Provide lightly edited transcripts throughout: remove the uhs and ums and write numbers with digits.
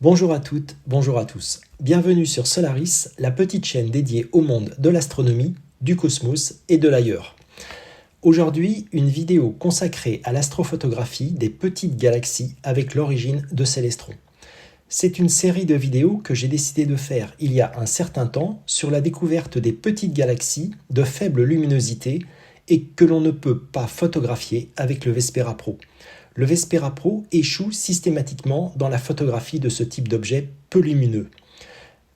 Bonjour à toutes, bonjour à tous. Bienvenue sur Solaris, la petite chaîne dédiée au monde de l'astronomie, du cosmos et de l'ailleurs. Aujourd'hui, une vidéo consacrée à l'astrophotographie des petites galaxies avec l'origine de Célestron. C'est une série de vidéos que j'ai décidé de faire il y a un certain temps sur la découverte des petites galaxies de faible luminosité et que l'on ne peut pas photographier avec le Vespera Pro. Le Vespera Pro échoue systématiquement dans la photographie de ce type d'objet peu lumineux.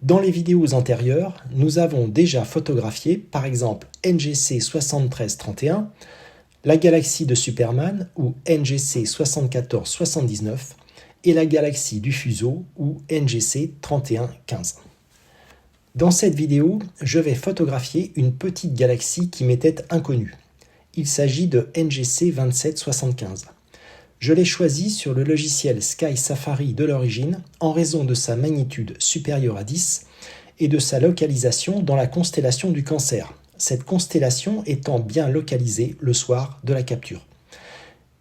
Dans les vidéos antérieures, nous avons déjà photographié par exemple NGC 7331, la galaxie de Superman ou NGC 7479 et la galaxie du fuseau ou NGC 3115. Dans cette vidéo, je vais photographier une petite galaxie qui m'était inconnue. Il s'agit de NGC 2775. Je l'ai choisi sur le logiciel Sky Safari de l'origine en raison de sa magnitude supérieure à 10 et de sa localisation dans la constellation du Cancer, cette constellation étant bien localisée le soir de la capture.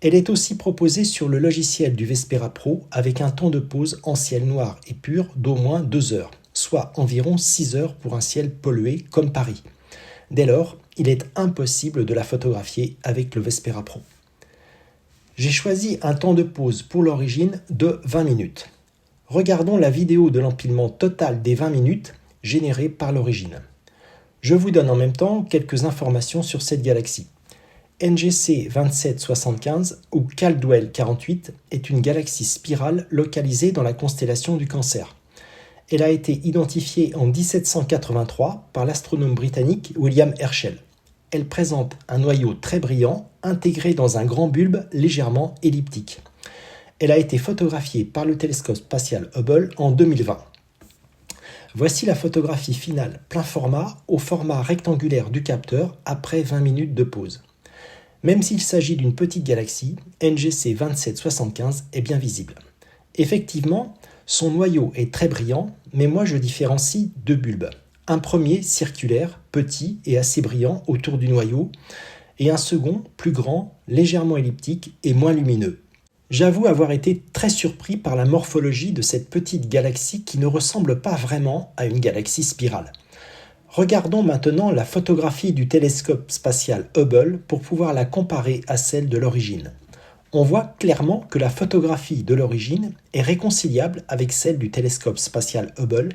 Elle est aussi proposée sur le logiciel du Vespera Pro avec un temps de pose en ciel noir et pur d'au moins 2 heures, soit environ 6 heures pour un ciel pollué comme Paris. Dès lors, il est impossible de la photographier avec le Vespera Pro. J'ai choisi un temps de pause pour l'origine de 20 minutes. Regardons la vidéo de l'empilement total des 20 minutes générée par l'origine. Je vous donne en même temps quelques informations sur cette galaxie. NGC 2775 ou Caldwell 48 est une galaxie spirale localisée dans la constellation du Cancer. Elle a été identifiée en 1783 par l'astronome britannique William Herschel. Elle présente un noyau très brillant, intégré dans un grand bulbe légèrement elliptique. Elle a été photographiée par le télescope spatial Hubble en 2020. Voici la photographie finale plein format au format rectangulaire du capteur après 20 minutes de pause. Même s'il s'agit d'une petite galaxie, NGC 2775 est bien visible. Effectivement, son noyau est très brillant, mais moi je différencie deux bulbes. Un premier circulaire, petit et assez brillant autour du noyau, et un second plus grand, légèrement elliptique et moins lumineux. J'avoue avoir été très surpris par la morphologie de cette petite galaxie qui ne ressemble pas vraiment à une galaxie spirale. Regardons maintenant la photographie du télescope spatial Hubble pour pouvoir la comparer à celle de l'origine. On voit clairement que la photographie de l'origine est réconciliable avec celle du télescope spatial Hubble,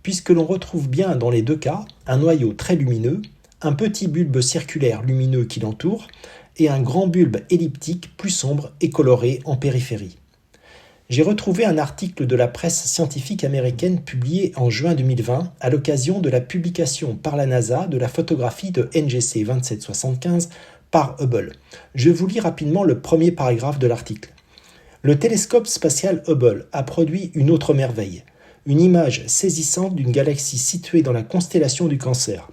puisque l'on retrouve bien dans les deux cas un noyau très lumineux, un petit bulbe circulaire lumineux qui l'entoure et un grand bulbe elliptique plus sombre et coloré en périphérie. J'ai retrouvé un article de la presse scientifique américaine publié en juin 2020 à l'occasion de la publication par la NASA de la photographie de NGC 2775 par Hubble. Je vous lis rapidement le premier paragraphe de l'article. Le télescope spatial Hubble a produit une autre merveille. Une image saisissante d'une galaxie située dans la constellation du Cancer.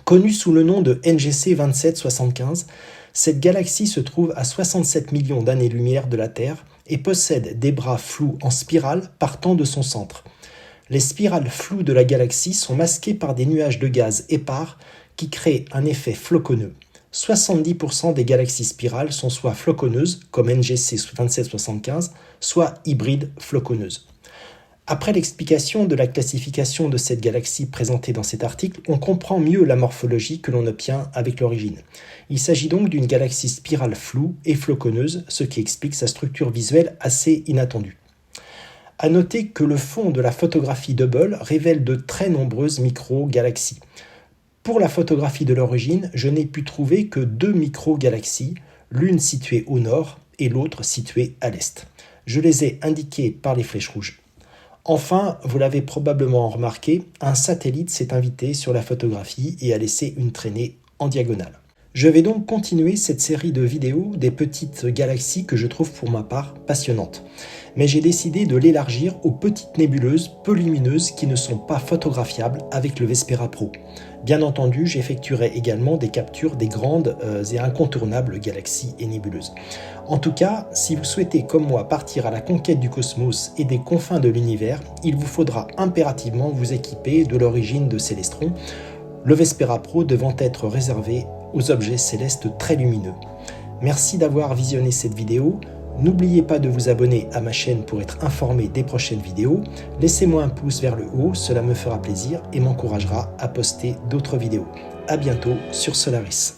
Connue sous le nom de NGC 2775, cette galaxie se trouve à 67 millions d'années-lumière de la Terre et possède des bras flous en spirale partant de son centre. Les spirales floues de la galaxie sont masquées par des nuages de gaz épars qui créent un effet floconneux. 70% des galaxies spirales sont soit floconneuses, comme NGC 2775, soit hybrides floconneuses. Après l'explication de la classification de cette galaxie présentée dans cet article, on comprend mieux la morphologie que l'on obtient avec l'origine. Il s'agit donc d'une galaxie spirale floue et floconneuse, ce qui explique sa structure visuelle assez inattendue. À noter que le fond de la photographie d'Hubble révèle de très nombreuses micro-galaxies. Pour la photographie de l'origine, je n'ai pu trouver que 2 micro-galaxies, l'une située au nord et l'autre située à l'est. Je les ai indiquées par les flèches rouges. Enfin, vous l'avez probablement remarqué, un satellite s'est invité sur la photographie et a laissé une traînée en diagonale. Je vais donc continuer cette série de vidéos des petites galaxies que je trouve pour ma part passionnantes. Mais j'ai décidé de l'élargir aux petites nébuleuses peu lumineuses qui ne sont pas photographiables avec le Vespera Pro. Bien entendu, j'effectuerai également des captures des grandes et incontournables galaxies et nébuleuses. En tout cas, si vous souhaitez comme moi partir à la conquête du cosmos et des confins de l'univers, il vous faudra impérativement vous équiper de l'origine de Célestron, le Vespera Pro devant être réservé aux objets célestes très lumineux. Merci d'avoir visionné cette vidéo. N'oubliez pas de vous abonner à ma chaîne pour être informé des prochaines vidéos. Laissez-moi un pouce vers le haut, cela me fera plaisir et m'encouragera à poster d'autres vidéos. À bientôt sur Solaris.